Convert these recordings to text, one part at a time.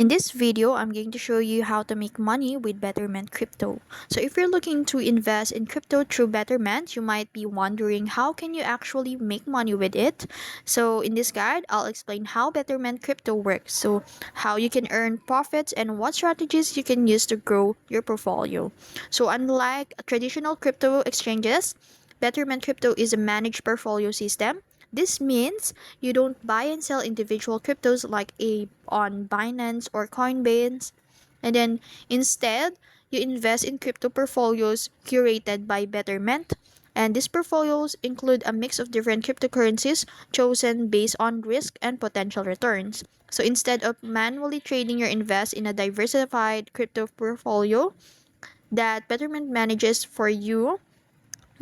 In this video, I'm going to show you how to make money with Betterment Crypto. So if you're looking to invest in crypto through Betterment, you might be wondering how can you actually make money with it. So in this guide, I'll explain how Betterment Crypto works. So how you can earn profits and what strategies you can use to grow your portfolio. So unlike traditional crypto exchanges, Betterment Crypto is a managed portfolio system. This means you don't buy and sell individual cryptos like a on Binance or Coinbase, and then instead you invest in crypto portfolios curated by Betterment. And these portfolios include a mix of different cryptocurrencies chosen based on risk and potential returns. So instead of manually trading your invest in a diversified crypto portfolio that Betterment manages for you,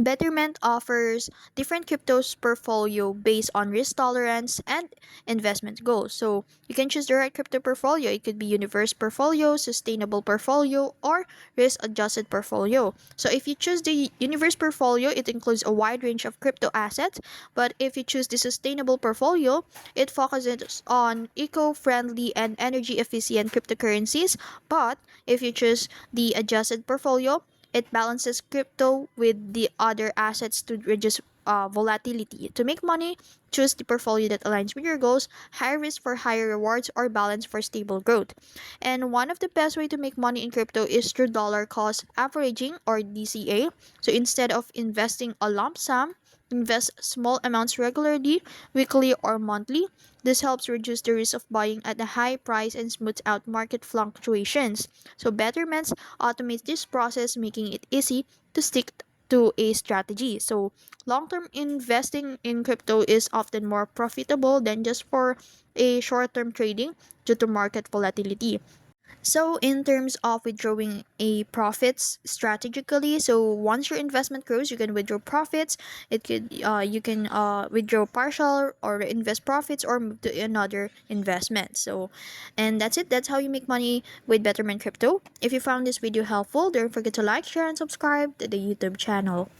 Betterment offers different cryptos portfolio based on risk tolerance and investment goals. So you can choose the right crypto portfolio. It could be universe portfolio, sustainable portfolio, or risk adjusted portfolio. So if you choose the universe portfolio, it includes a wide range of crypto assets. But if you choose the sustainable portfolio, it focuses on eco-friendly and energy efficient cryptocurrencies. But if you choose the adjusted portfolio, it balances crypto with the other assets to reduce volatility. To make money, choose the portfolio that aligns with your goals, high risk for higher rewards, or balance for stable growth. And one of the best way to make money in crypto is through dollar cost averaging or DCA. So instead of investing a lump sum, invest small amounts regularly, weekly or monthly. This helps reduce the risk of buying at a high price and smooth out market fluctuations. So Betterments automates this process, making it easy to stick to a strategy. So long-term investing in crypto is often more profitable than just for a short-term trading due to market volatility. So in terms of withdrawing a profits strategically, so once your investment grows, you can withdraw profits. It could you can withdraw partial or invest profits or move to another investment. So, and that's it. That's how you make money with Betterment Crypto. If you found this video helpful, don't forget to like, share, and subscribe to the YouTube channel.